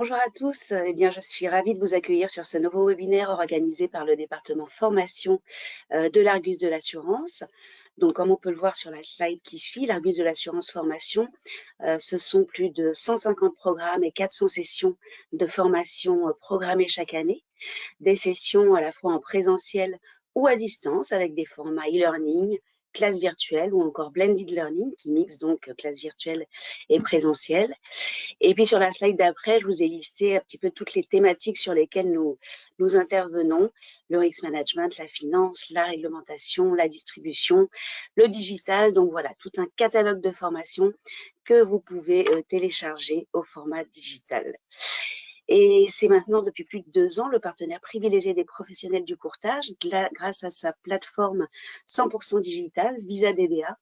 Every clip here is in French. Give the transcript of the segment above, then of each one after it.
Bonjour à tous, je suis ravie de vous accueillir sur ce nouveau webinaire organisé par le département formation de l'Argus de l'assurance. Donc, comme on peut le voir sur la slide qui suit, l'Argus de l'assurance formation, ce sont plus de 150 programmes et 400 sessions de formation programmées chaque année. Des sessions à la fois en présentiel ou à distance avec des formats e-learning, classe virtuelle ou encore blended learning qui mixe donc classe virtuelle et présentielle. Et puis sur la slide d'après, je vous ai listé un petit peu toutes les thématiques sur lesquelles nous intervenons, le risk management, la finance, la réglementation, la distribution, le digital. Donc voilà, tout un catalogue de formations que vous pouvez télécharger au format digital. Et c'est maintenant depuis plus de 2 ans le partenaire privilégié des professionnels du courtage grâce à sa plateforme 100% digitale, Visa DDA,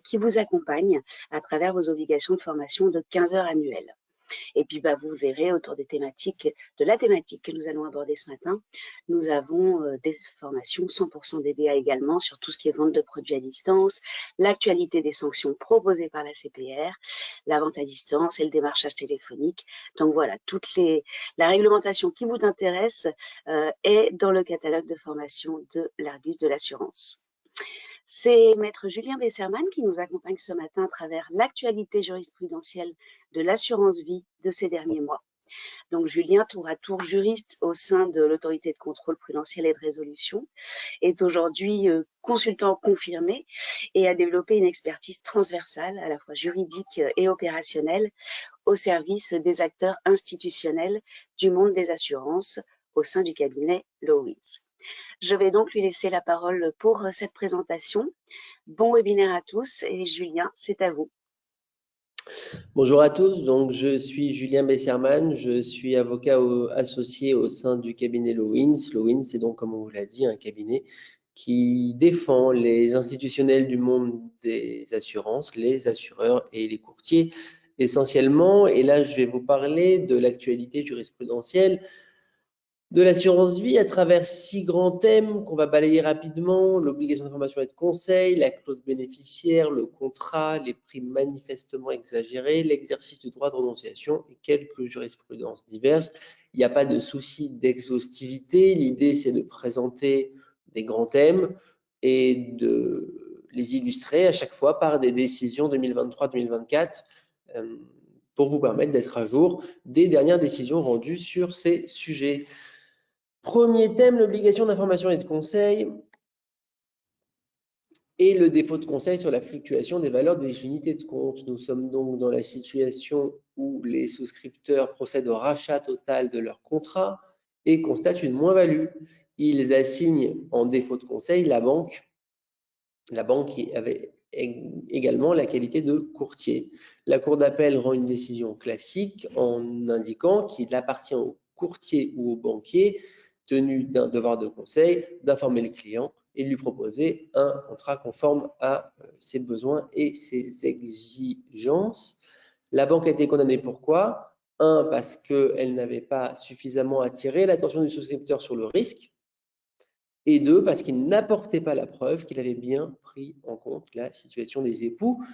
qui vous accompagne à travers vos obligations de formation de 15 heures annuelles. Et puis, vous le verrez autour de la thématique que nous allons aborder ce matin. Nous avons des formations 100% DDA également sur tout ce qui est vente de produits à distance, l'actualité des sanctions proposées par la CPR, la vente à distance et le démarchage téléphonique. Donc voilà, la réglementation qui vous intéresse est dans le catalogue de formation de l'Argus de l'assurance. C'est maître Julien Besserman qui nous accompagne ce matin à travers l'actualité jurisprudentielle de l'assurance vie de ces derniers mois. Donc Julien, tour à tour juriste au sein de l'autorité de contrôle prudentiel et de résolution, est aujourd'hui consultant confirmé et a développé une expertise transversale à la fois juridique et opérationnelle au service des acteurs institutionnels du monde des assurances au sein du cabinet Lowe's. Je vais donc lui laisser la parole pour cette présentation. Bon webinaire à tous et Julien, c'est à vous. Bonjour à tous, donc je suis Julien Besserman, je suis avocat associé au sein du cabinet Lowe's. Lowe's, c'est donc, comme on vous l'a dit, un cabinet qui défend les institutionnels du monde des assurances, les assureurs et les courtiers essentiellement. Et là, je vais vous parler de l'actualité jurisprudentielle de l'assurance vie à travers 6 grands thèmes qu'on va balayer rapidement: l'obligation d'information et de conseil, la clause bénéficiaire, le contrat, les primes manifestement exagérées, l'exercice du droit de renonciation et quelques jurisprudences diverses. Il n'y a pas de souci d'exhaustivité. L'idée, c'est de présenter des grands thèmes et de les illustrer à chaque fois par des décisions 2023-2024 pour vous permettre d'être à jour des dernières décisions rendues sur ces sujets. Premier thème, l'obligation d'information et de conseil et le défaut de conseil sur la fluctuation des valeurs des unités de compte. Nous sommes donc dans la situation où les souscripteurs procèdent au rachat total de leur contrat et constatent une moins-value. Ils assignent en défaut de conseil la banque qui avait également la qualité de courtier. La Cour d'appel rend une décision classique en indiquant qu'il appartient au courtier ou au banquier tenu d'un devoir de conseil d'informer le client et de lui proposer un contrat conforme à ses besoins et ses exigences. La banque a été condamnée pourquoi? 1, parce qu'elle n'avait pas suffisamment attiré l'attention du souscripteur sur le risque, et 2, parce qu'il n'apportait pas la preuve qu'il avait bien pris en compte la situation des époux.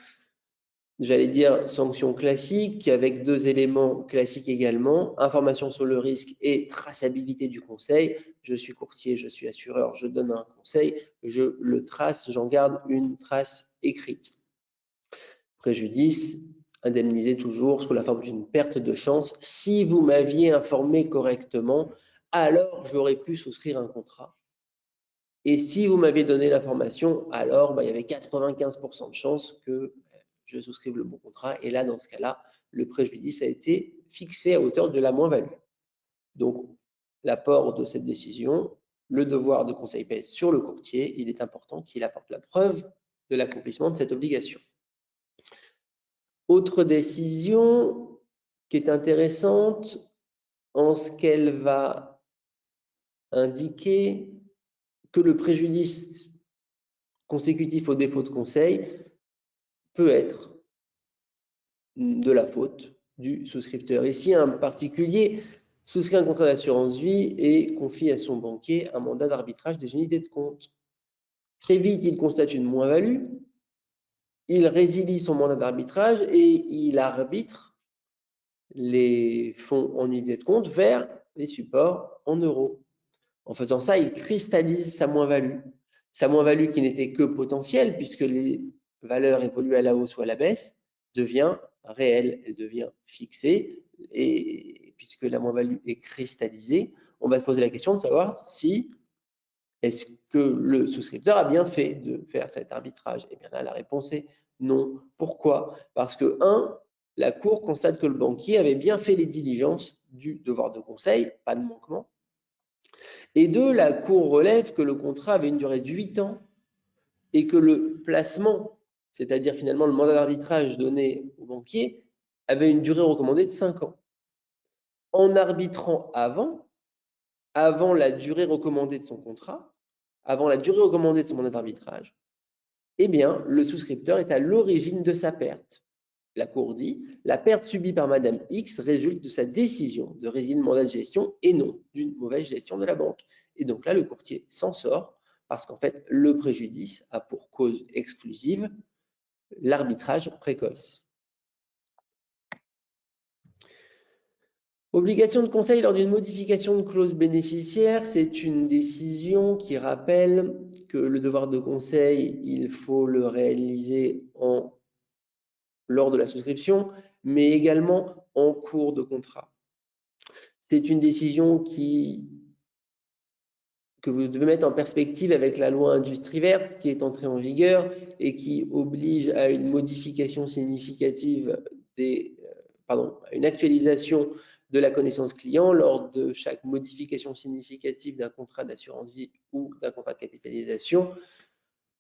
J'allais dire sanction classique, avec 2 éléments classiques également: information sur le risque et traçabilité du conseil. Je suis courtier, je suis assureur, je donne un conseil, je le trace, j'en garde une trace écrite. Préjudice, indemnisé toujours sous la forme d'une perte de chance. Si vous m'aviez informé correctement, alors j'aurais pu souscrire un contrat. Et si vous m'aviez donné l'information, alors il y avait 95% de chances que je souscrive le bon contrat. Et là, dans ce cas-là, le préjudice a été fixé à hauteur de la moins-value. Donc, l'apport de cette décision, le devoir de conseil pèse sur le courtier. Il est important qu'il apporte la preuve de l'accomplissement de cette obligation. Autre décision qui est intéressante en ce qu'elle va indiquer que le préjudice consécutif au défaut de conseil peut être de la faute du souscripteur. Ici, un particulier souscrit un contrat d'assurance vie et confie à son banquier un mandat d'arbitrage des unités de compte. Très vite, il constate une moins-value, il résilie son mandat d'arbitrage et il arbitre les fonds en unités de compte vers les supports en euros. En faisant ça, il cristallise sa moins-value. Sa moins-value qui n'était que potentielle, puisque les valeurs évoluent à la hausse ou à la baisse, devient réelle, elle devient fixée. Et puisque la moins-value est cristallisée, on va se poser la question de savoir si est-ce que le souscripteur a bien fait de faire cet arbitrage? Et bien là, la réponse est non. Pourquoi? Parce que, 1, la Cour constate que le banquier avait bien fait les diligences du devoir de conseil, pas de manquement. Et 2, la Cour relève que le contrat avait une durée de 8 ans et que le placement, c'est-à-dire finalement le mandat d'arbitrage donné au banquier, avait une durée recommandée de 5 ans. En arbitrant avant la durée recommandée de son contrat, avant la durée recommandée de son mandat d'arbitrage, eh bien, le souscripteur est à l'origine de sa perte. La Cour dit, la perte subie par Madame X résulte de sa décision de résilier le mandat de gestion et non d'une mauvaise gestion de la banque. Et donc là, le courtier s'en sort parce qu'en fait, le préjudice a pour cause exclusive l'arbitrage précoce. Obligation de conseil lors d'une modification de clause bénéficiaire, c'est une décision qui rappelle que le devoir de conseil, il faut le réaliser lors de la souscription, mais également en cours de contrat. C'est une décision que vous devez mettre en perspective avec la loi Industrie verte qui est entrée en vigueur et qui oblige à une modification significative à une actualisation de la connaissance client lors de chaque modification significative d'un contrat d'assurance vie ou d'un contrat de capitalisation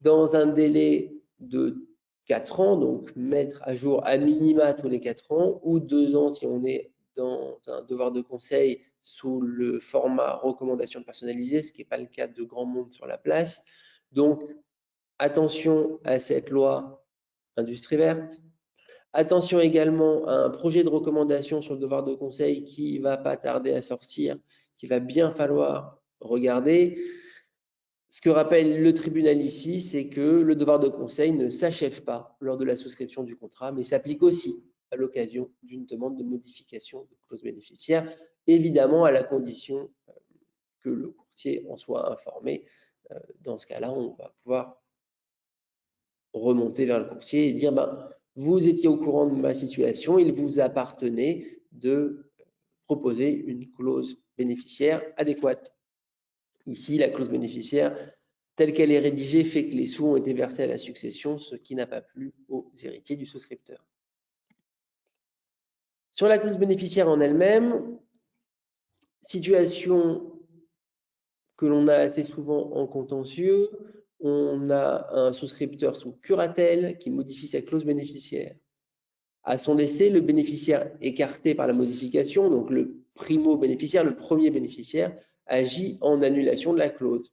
dans un délai de 4 ans, donc mettre à jour à minima tous les 4 ans ou 2 ans si on est dans un devoir de conseil sous le format recommandation personnalisée, ce qui n'est pas le cas de grand monde sur la place. Donc, attention à cette loi Industrie verte. Attention également à un projet de recommandation sur le devoir de conseil qui ne va pas tarder à sortir, qu'il va bien falloir regarder. Ce que rappelle le tribunal ici, c'est que le devoir de conseil ne s'achève pas lors de la souscription du contrat, mais s'applique aussi à l'occasion d'une demande de modification de clause bénéficiaire, évidemment à la condition que le courtier en soit informé. Dans ce cas-là, on va pouvoir remonter vers le courtier et dire vous étiez au courant de ma situation, il vous appartenait de proposer une clause bénéficiaire adéquate. Ici, la clause bénéficiaire telle qu'elle est rédigée fait que les sous ont été versés à la succession, ce qui n'a pas plu aux héritiers du souscripteur. Sur la clause bénéficiaire en elle-même, situation que l'on a assez souvent en contentieux, on a un souscripteur sous curatelle qui modifie sa clause bénéficiaire. À son décès, le bénéficiaire écarté par la modification, donc le primo-bénéficiaire, le premier bénéficiaire, agit en annulation de la clause.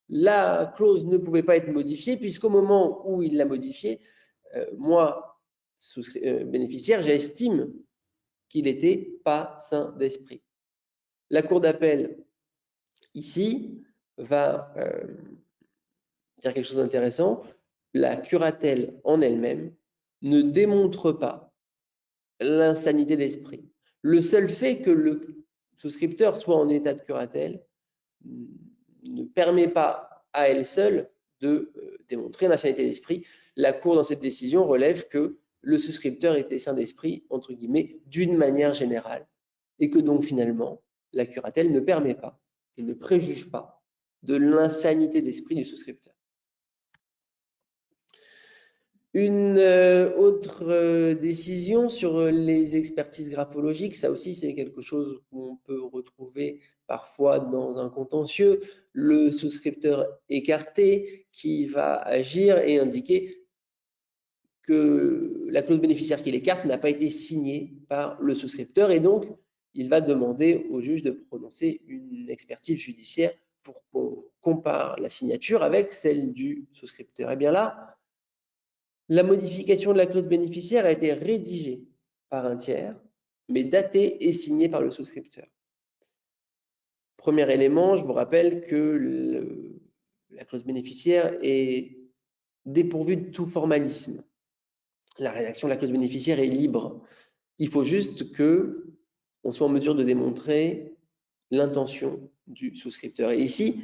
La clause ne pouvait pas être modifiée puisqu'au moment où il l'a modifiée, moi, bénéficiaire, j'estime qu'il n'était pas sain d'esprit. La Cour d'appel, ici, va dire quelque chose d'intéressant. La curatelle en elle-même ne démontre pas l'insanité d'esprit. Le seul fait que le souscripteur soit en état de curatelle ne permet pas à elle seule de démontrer l'insanité d'esprit. La Cour, dans cette décision, relève que le souscripteur était sain d'esprit, entre guillemets, d'une manière générale, et que donc finalement, la curatelle ne permet pas et ne préjuge pas de l'insanité d'esprit du souscripteur. Une autre décision sur les expertises graphologiques, ça aussi c'est quelque chose qu'on peut retrouver parfois dans un contentieux, le souscripteur écarté qui va agir et indiquer que la clause bénéficiaire qu'il écarte n'a pas été signée par le souscripteur et donc il va demander au juge de prononcer une expertise judiciaire pour qu'on compare la signature avec celle du souscripteur. Et bien là, la modification de la clause bénéficiaire a été rédigée par un tiers, mais datée et signée par le souscripteur. Premier élément, je vous rappelle que la clause bénéficiaire est dépourvue de tout formalisme. La rédaction de la clause bénéficiaire est libre. Il faut juste qu'on soit en mesure de démontrer l'intention du souscripteur. Et ici,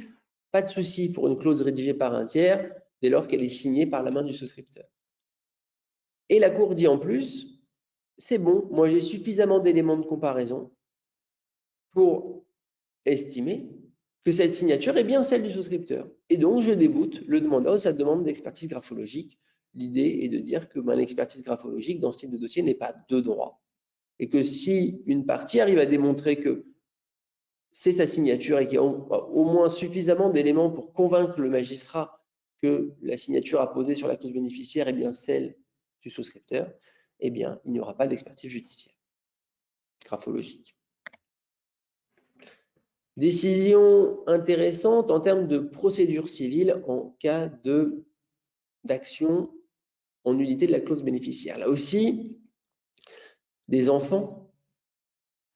pas de souci pour une clause rédigée par un tiers dès lors qu'elle est signée par la main du souscripteur. Et la Cour dit en plus, c'est bon, moi j'ai suffisamment d'éléments de comparaison pour estimer que cette signature est bien celle du souscripteur. Et donc, je déboute le demandeur de sa demande d'expertise graphologique. L'idée est de dire que l'expertise graphologique dans ce type de dossier n'est pas de droit. Et que si une partie arrive à démontrer que c'est sa signature et qu'il y a au moins suffisamment d'éléments pour convaincre le magistrat que la signature apposée sur la clause bénéficiaire est bien celle du souscripteur, eh bien, il n'y aura pas d'expertise judiciaire graphologique. Décision intéressante en termes de procédure civile en cas d'action en nullité de la clause bénéficiaire. Là aussi, des enfants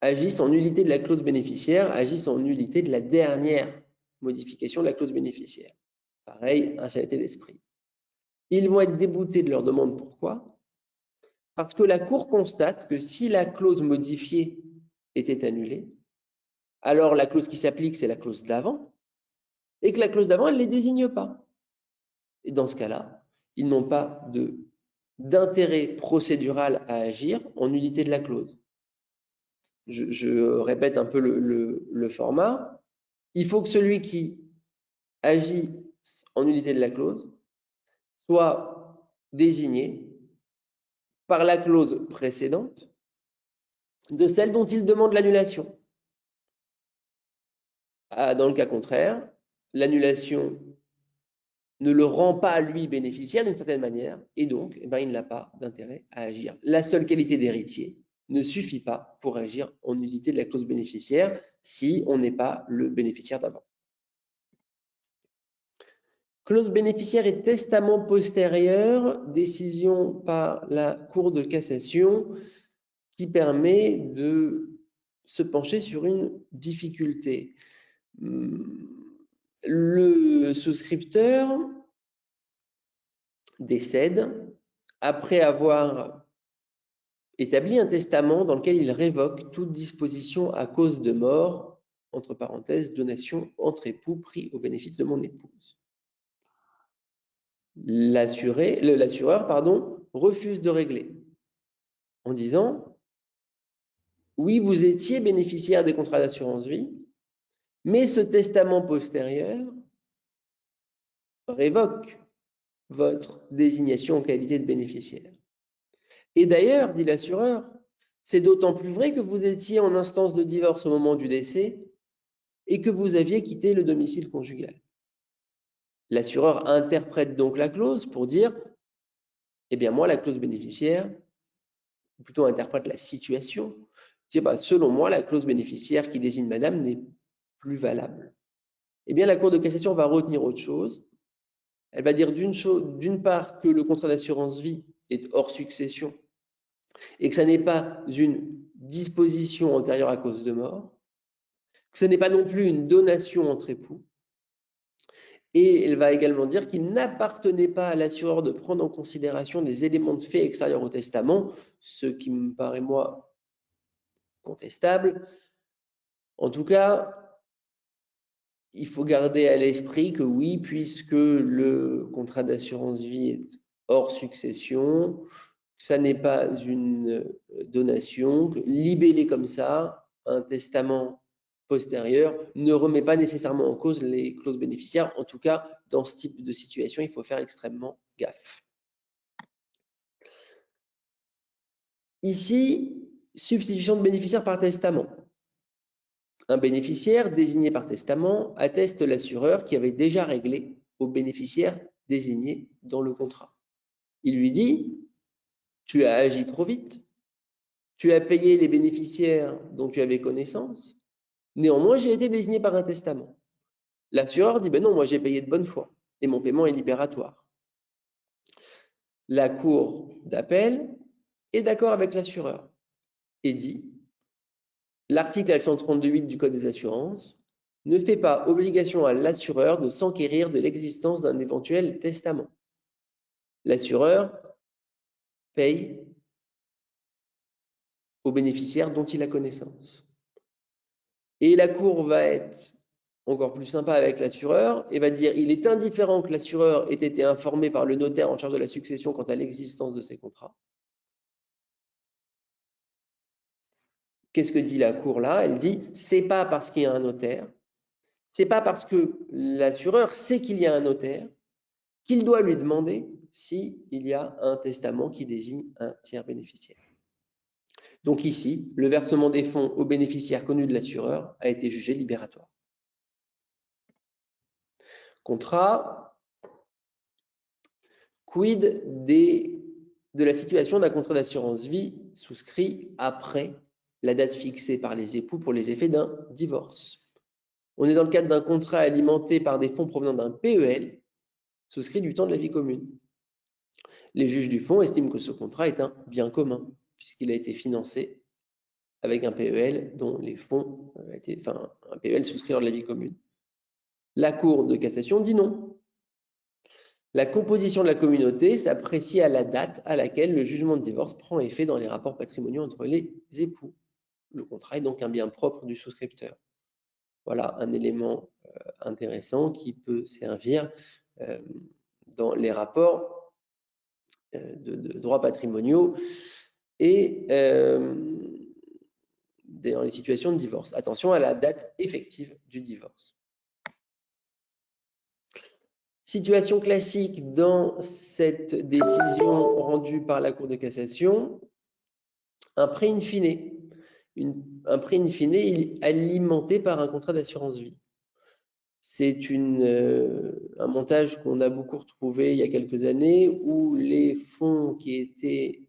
agissent en nullité de la clause bénéficiaire, agissent en nullité de la dernière modification de la clause bénéficiaire. Pareil, insanité d'esprit. Ils vont être déboutés de leur demande. Pourquoi? Parce que la Cour constate que si la clause modifiée était annulée, alors la clause qui s'applique, c'est la clause d'avant, et que la clause d'avant, elle ne les désigne pas. Et dans ce cas-là, ils n'ont pas d'intérêt procédural à agir en nullité de la clause. Je répète un peu le format. Il faut que celui qui agit en nullité de la clause soit désigné par la clause précédente de celle dont il demande l'annulation. Dans le cas contraire, l'annulation ne le rend pas lui bénéficiaire d'une certaine manière, et donc il n'a pas d'intérêt à agir. La seule qualité d'héritier ne suffit pas pour agir en nullité de la clause bénéficiaire si on n'est pas le bénéficiaire d'avant. Clause bénéficiaire et testament postérieur, décision par la Cour de cassation qui permet de se pencher sur une difficulté. Le souscripteur décède après avoir établi un testament dans lequel il révoque toute disposition à cause de mort, entre parenthèses, donation entre époux pris au bénéfice de mon épouse. L'assureur refuse de régler en disant « Oui, vous étiez bénéficiaire des contrats d'assurance vie, mais ce testament postérieur révoque votre désignation en qualité de bénéficiaire. Et d'ailleurs, dit l'assureur, c'est d'autant plus vrai que vous étiez en instance de divorce au moment du décès et que vous aviez quitté le domicile conjugal. » L'assureur interprète donc la clause pour dire « Eh bien moi, la clause bénéficiaire, ou plutôt interprète la situation, selon moi, la clause bénéficiaire qui désigne madame n'est plus valable. » Eh bien, la Cour de cassation va retenir autre chose. Elle va dire d'une part que le contrat d'assurance vie est hors succession et que ça n'est pas une disposition antérieure à cause de mort, que ce n'est pas non plus une donation entre époux, et elle va également dire qu'il n'appartenait pas à l'assureur de prendre en considération des éléments de fait extérieurs au testament, ce qui me paraît, moi, contestable. En tout cas, il faut garder à l'esprit que oui, puisque le contrat d'assurance vie est hors succession, ça n'est pas une donation, que libellé comme ça, un testament postérieur ne remet pas nécessairement en cause les clauses bénéficiaires. En tout cas, dans ce type de situation, il faut faire extrêmement gaffe. Ici, substitution de bénéficiaire par testament. Un bénéficiaire désigné par testament atteste l'assureur qui avait déjà réglé au bénéficiaire désigné dans le contrat. Il lui dit « Tu as agi trop vite, tu as payé les bénéficiaires dont tu avais connaissance, néanmoins j'ai été désigné par un testament. » L'assureur dit « Ben non, moi j'ai payé de bonne foi et mon paiement est libératoire. » La Cour d'appel est d'accord avec l'assureur et dit l'article 132.8 du Code des assurances ne fait pas obligation à l'assureur de s'enquérir de l'existence d'un éventuel testament. L'assureur paye aux bénéficiaires dont il a connaissance. Et la Cour va être encore plus sympa avec l'assureur et va dire il est indifférent que l'assureur ait été informé par le notaire en charge de la succession quant à l'existence de ces contrats. Qu'est-ce que dit la Cour là? Elle dit c'est pas parce qu'il y a un notaire, c'est pas parce que l'assureur sait qu'il y a un notaire qu'il doit lui demander s'il y a un testament qui désigne un tiers bénéficiaire. Donc ici, le versement des fonds aux bénéficiaires connus de l'assureur a été jugé libératoire. Contrat, quid de la situation d'un contrat d'assurance vie souscrit après la date fixée par les époux pour les effets d'un divorce. On est dans le cadre d'un contrat alimenté par des fonds provenant d'un PEL souscrit du temps de la vie commune. Les juges du fonds estiment que ce contrat est un bien commun puisqu'il a été financé avec un PEL dont les fonds un PEL souscrit lors de la vie commune. La Cour de cassation dit non. La composition de la communauté s'apprécie à la date à laquelle le jugement de divorce prend effet dans les rapports patrimoniaux entre les époux. Le contrat est donc un bien propre du souscripteur. Voilà un élément intéressant qui peut servir dans les rapports de droits patrimoniaux et dans les situations de divorce. Attention à la date effective du divorce. Situation classique dans cette décision rendue par la Cour de cassation, un prêt in fine. Un prêt in fine alimenté par un contrat d'assurance vie. C'est un montage qu'on a beaucoup retrouvé il y a quelques années où les fonds qui étaient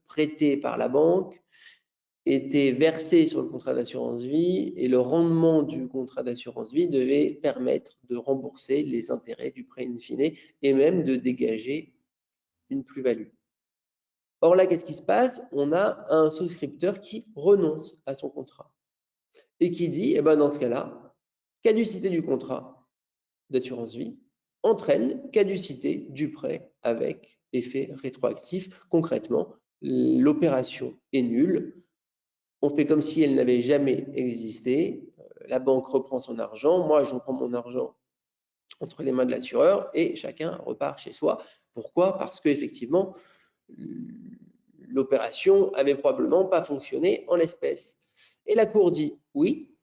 prêtés par la banque étaient versés sur le contrat d'assurance vie et le rendement du contrat d'assurance vie devait permettre de rembourser les intérêts du prêt in fine et même de dégager une plus-value. Or là, qu'est-ce qui se passe? On a un souscripteur qui renonce à son contrat et qui dit, eh ben, dans ce cas-là, caducité du contrat d'assurance vie entraîne caducité du prêt avec effet rétroactif. Concrètement, l'opération est nulle. On fait comme si elle n'avait jamais existé. La banque reprend son argent. Moi, je reprends mon argent entre les mains de l'assureur et chacun repart chez soi. Pourquoi? Parce qu'effectivement, l'opération avait probablement pas fonctionné en l'espèce. Et la Cour dit oui,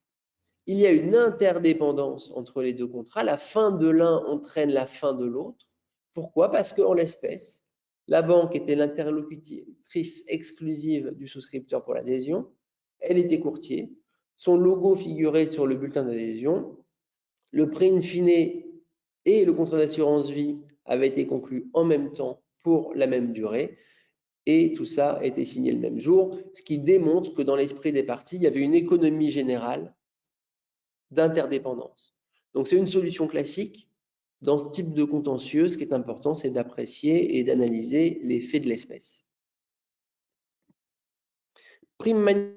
il y a une interdépendance entre les deux contrats. La fin de l'un entraîne la fin de l'autre. Pourquoi? Parce qu'en l'espèce, la banque était l'interlocutrice exclusive du souscripteur pour l'adhésion. Elle était courtier. Son logo figurait sur le bulletin d'adhésion. Le prêt in fine et le contrat d'assurance vie avaient été conclus en même temps pour la même durée. Et tout ça a été signé le même jour, ce qui démontre que dans l'esprit des parties, il y avait une économie générale d'interdépendance. Donc c'est une solution classique. Dans ce type de contentieux, ce qui est important, c'est d'apprécier et d'analyser les faits de l'espèce. Prime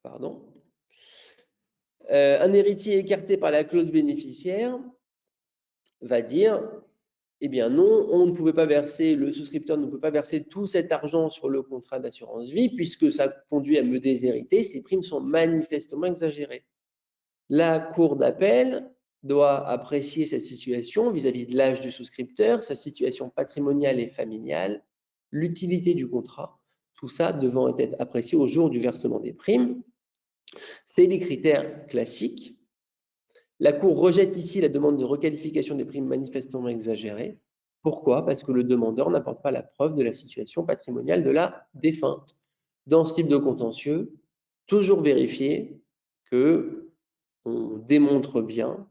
pardon. Un héritier écarté par la clause bénéficiaire va dire eh bien non, on ne pouvait pas verser, le souscripteur ne peut pas verser tout cet argent sur le contrat d'assurance vie puisque ça conduit à me déshériter, ces primes sont manifestement exagérées. La Cour d'appel doit apprécier cette situation vis-à-vis de l'âge du souscripteur, sa situation patrimoniale et familiale, l'utilité du contrat, tout ça devant être apprécié au jour du versement des primes. C'est des critères classiques. La Cour rejette ici la demande de requalification des primes manifestement exagérées. Pourquoi? Parce que le demandeur n'apporte pas la preuve de la situation patrimoniale de la défunte. Dans ce type de contentieux, toujours vérifier qu'on démontre bien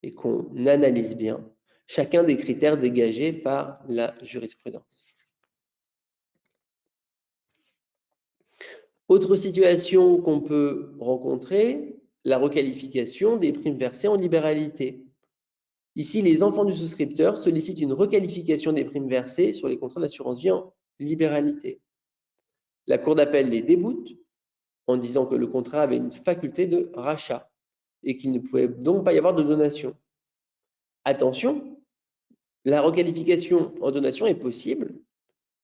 et qu'on analyse bien chacun des critères dégagés par la jurisprudence. Autre situation qu'on peut rencontrer, la requalification des primes versées en libéralité. Ici, les enfants du souscripteur sollicitent une requalification des primes versées sur les contrats d'assurance vie en libéralité. La Cour d'appel les déboute en disant que le contrat avait une faculté de rachat et qu'il ne pouvait donc pas y avoir de donation. Attention, la requalification en donation est possible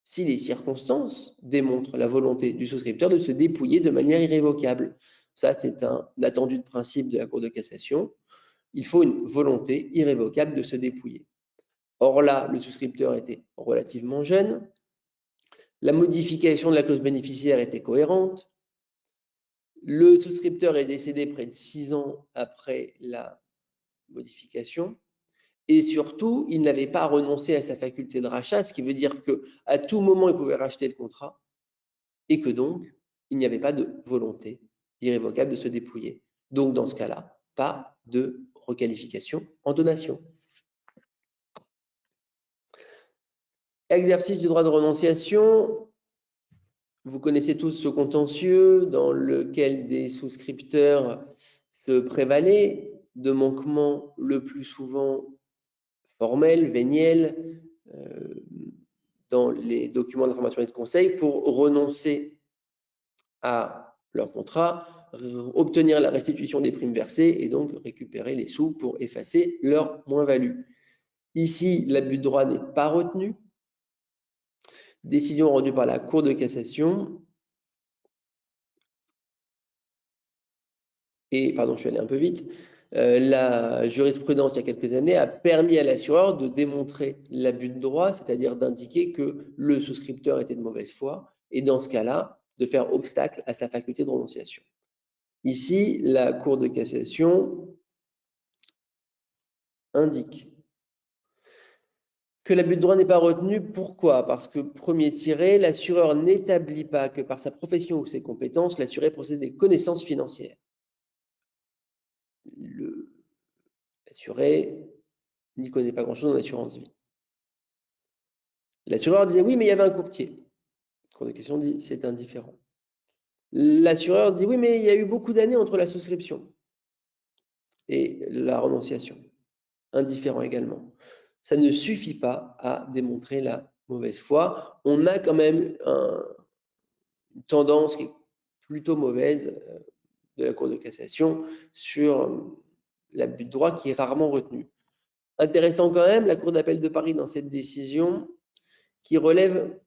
si les circonstances démontrent la volonté du souscripteur de se dépouiller de manière irrévocable. Ça, c'est un attendu de principe de la Cour de cassation. Il faut une volonté irrévocable de se dépouiller. Or là, le souscripteur était relativement jeune, la modification de la clause bénéficiaire était cohérente, le souscripteur est décédé près de 6 ans après la modification, et surtout, il n'avait pas renoncé à sa faculté de rachat, ce qui veut dire qu'à tout moment, il pouvait racheter le contrat, et que donc, il n'y avait pas de volonté irrévocable de se dépouiller. Donc, dans ce cas-là, pas de requalification en donation. Exercice du droit de renonciation. Vous connaissez tous ce contentieux dans lequel des souscripteurs se prévalaient de manquements le plus souvent formels, véniels, dans les documents d'information et de conseil pour renoncer à leur contrat, obtenir la restitution des primes versées et donc récupérer les sous pour effacer leur moins-value. Ici, l'abus de droit n'est pas retenu. Décision rendue par la Cour de cassation. Et, pardon, je suis allé un peu vite, la jurisprudence, il y a quelques années, a permis à l'assureur de démontrer l'abus de droit, c'est-à-dire d'indiquer que le souscripteur était de mauvaise foi, et dans ce cas-là, de faire obstacle à sa faculté de renonciation. Ici, la Cour de cassation indique que l'abus de droit n'est pas retenu. Pourquoi? Parce que, premier tiré, l'assureur n'établit pas que par sa profession ou ses compétences, l'assuré possède des connaissances financières. L'assuré n'y connaît pas grand-chose en assurance vie. L'assureur disait oui, mais il y avait un courtier. La Cour de cassation dit c'est indifférent. L'assureur dit oui, mais il y a eu beaucoup d'années entre la souscription et la renonciation. Indifférent également. Ça ne suffit pas à démontrer la mauvaise foi. On a quand même une tendance qui est plutôt mauvaise de la Cour de cassation sur l'abus de droit qui est rarement retenu. Intéressant quand même, la Cour d'appel de Paris dans cette décision qui relève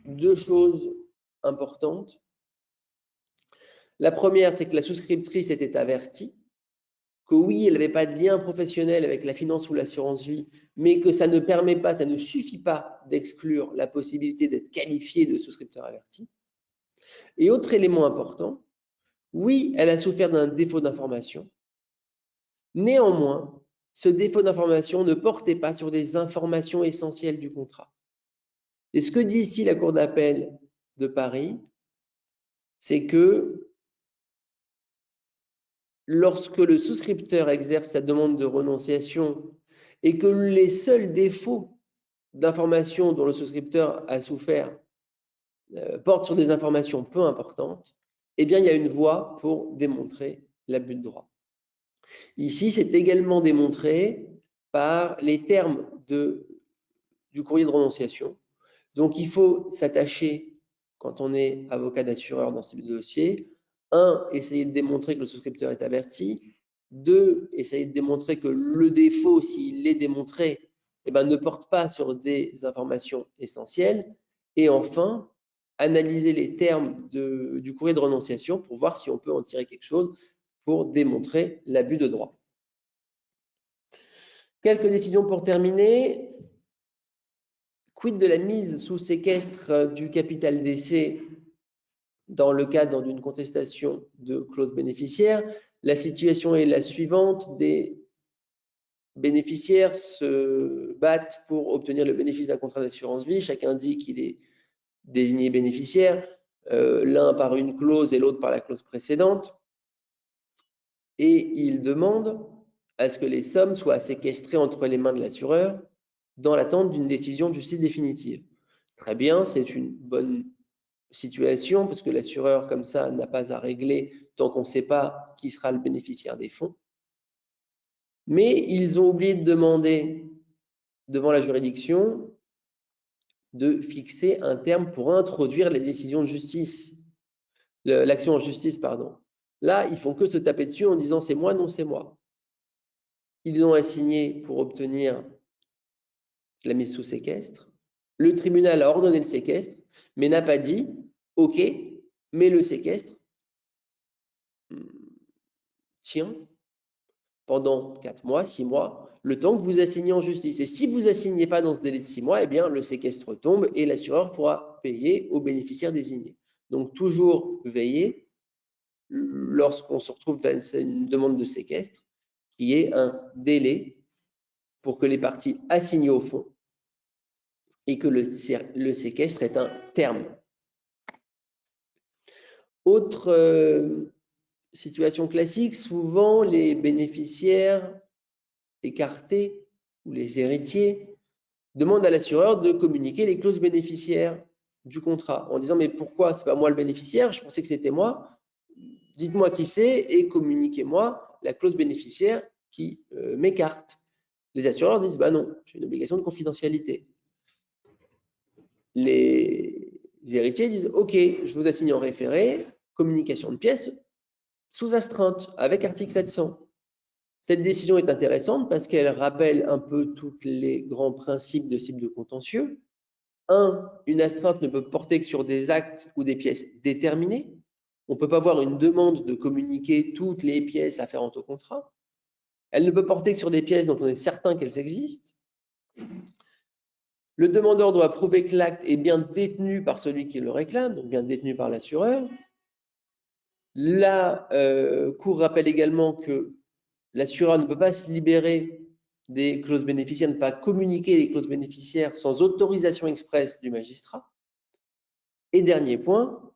deux choses importantes. La première, c'est que la souscriptrice était avertie que oui, elle n'avait pas de lien professionnel avec la finance ou l'assurance vie, mais que ça ne permet pas, ça ne suffit pas d'exclure la possibilité d'être qualifiée de souscripteur averti. Et autre élément important, oui, elle a souffert d'un défaut d'information. Néanmoins, ce défaut d'information ne portait pas sur des informations essentielles du contrat. Et ce que dit ici la Cour d'appel de Paris, c'est que lorsque le souscripteur exerce sa demande de renonciation et que les seuls défauts d'informations dont le souscripteur a souffert portent sur des informations peu importantes, eh bien, il y a une voie pour démontrer l'abus de droit. Ici, c'est également démontré par les termes du courrier de renonciation. Donc, il faut s'attacher, quand on est avocat d'assureur dans ce dossier, 1, essayer de démontrer que le souscripteur est averti. 2, essayer de démontrer que le défaut, s'il est démontré, eh ben, ne porte pas sur des informations essentielles. Et enfin, analyser les termes du courrier de renonciation pour voir si on peut en tirer quelque chose pour démontrer l'abus de droit. Quelques décisions pour terminer. Quid de la mise sous séquestre du capital d'essai dans le cadre d'une contestation de clause bénéficiaire? La situation est la suivante. Des bénéficiaires se battent pour obtenir le bénéfice d'un contrat d'assurance vie. Chacun dit qu'il est désigné bénéficiaire, l'un par une clause et l'autre par la clause précédente. Et ils demandent à ce que les sommes soient séquestrées entre les mains de l'assureur dans l'attente d'une décision de justice définitive. Très bien, c'est une bonne situation parce que l'assureur, comme ça, n'a pas à régler tant qu'on ne sait pas qui sera le bénéficiaire des fonds. Mais ils ont oublié de demander devant la juridiction de fixer un terme pour introduire les décisions de justice, l'action en justice, pardon. Là, ils font que se taper dessus en disant c'est moi, non, c'est moi. Ils ont assigné pour obtenir la mise sous séquestre. Le tribunal a ordonné le séquestre, mais n'a pas dit OK, mais le séquestre tient pendant 4 mois, 6 mois, le temps que vous assignez en justice. Et si vous assignez pas dans ce délai de 6 mois, eh bien, le séquestre tombe et l'assureur pourra payer aux bénéficiaires désignés. Donc, toujours veiller lorsqu'on se retrouve dans une demande de séquestre, qu'il y ait un délai pour que les parties assignent au fonds et que le séquestre ait un terme. Autre situation classique, souvent les bénéficiaires écartés ou les héritiers demandent à l'assureur de communiquer les clauses bénéficiaires du contrat en disant mais pourquoi c'est pas moi le bénéficiaire, je pensais que c'était moi, dites-moi qui c'est et communiquez-moi la clause bénéficiaire qui m'écarte. Les assureurs disent bah non, j'ai une obligation de confidentialité. Les héritiers disent ok, je vous assigne en référé, communication de pièces sous astreinte avec article 700. Cette décision est intéressante parce qu'elle rappelle un peu tous les grands principes de cible de contentieux. 1. Une astreinte ne peut porter que sur des actes ou des pièces déterminées. On ne peut pas avoir une demande de communiquer toutes les pièces afférentes au contrat. Elle ne peut porter que sur des pièces dont on est certain qu'elles existent. Le demandeur doit prouver que l'acte est bien détenu par celui qui le réclame, donc bien détenu par l'assureur. La Cour rappelle également que l'assureur ne peut pas se libérer des clauses bénéficiaires, ne pas communiquer les clauses bénéficiaires sans autorisation expresse du magistrat. Et dernier point,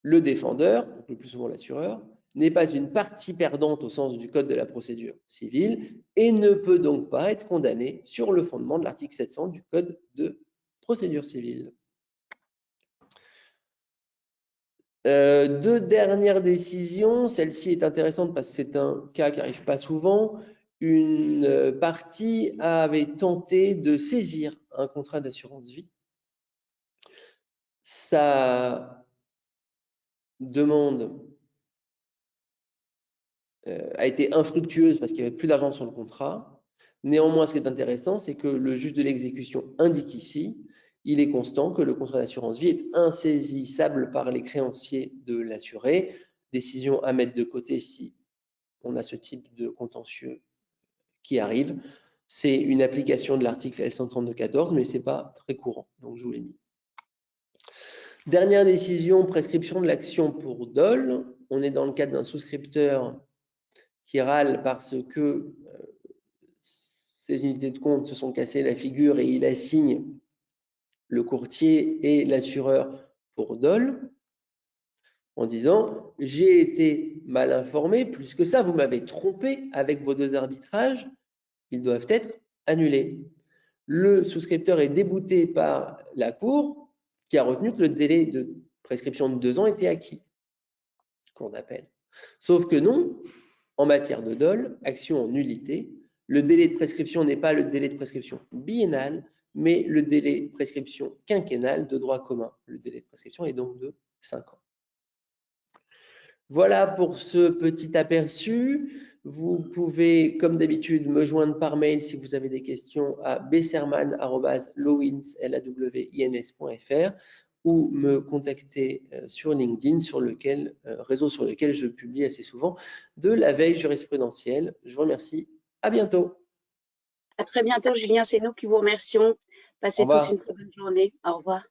le défendeur, donc le plus souvent l'assureur, n'est pas une partie perdante au sens du Code de la procédure civile et ne peut donc pas être condamné sur le fondement de l'article 700 du Code de procédure civile. Deux dernières décisions, celle-ci est intéressante parce que c'est un cas qui n'arrive pas souvent. Une partie avait tenté de saisir un contrat d'assurance vie. Sa demande a été infructueuse parce qu'il n'y avait plus d'argent sur le contrat. Néanmoins, ce qui est intéressant, c'est que le juge de l'exécution indique ici, il est constant que le contrat d'assurance vie est insaisissable par les créanciers de l'assuré. Décision à mettre de côté si on a ce type de contentieux qui arrive. C'est une application de l'article L132-14, mais ce n'est pas très courant, donc je vous l'ai mis. Dernière décision, prescription de l'action pour dol. On est dans le cadre d'un souscripteur qui râle parce que ses unités de compte se sont cassées la figure et il assigne le courtier et l'assureur pour dol en disant « j'ai été mal informé, plus que ça, vous m'avez trompé avec vos deux arbitrages, ils doivent être annulés ». Le souscripteur est débouté par la Cour qui a retenu que le délai de prescription de 2 ans était acquis, cour d'appel. Sauf que non, en matière de dol, action en nullité, le délai de prescription n'est pas le délai de prescription biennal, mais le délai de prescription quinquennal de droit commun. Le délai de prescription est donc de 5 ans. Voilà pour ce petit aperçu. Vous pouvez, comme d'habitude, me joindre par mail si vous avez des questions à bserman@lowins.fr ou me contacter sur LinkedIn, réseau sur lequel je publie assez souvent de la veille jurisprudentielle. Je vous remercie. À bientôt. À très bientôt, Julien. C'est nous qui vous remercions. Passez tous une très bonne journée. Au revoir.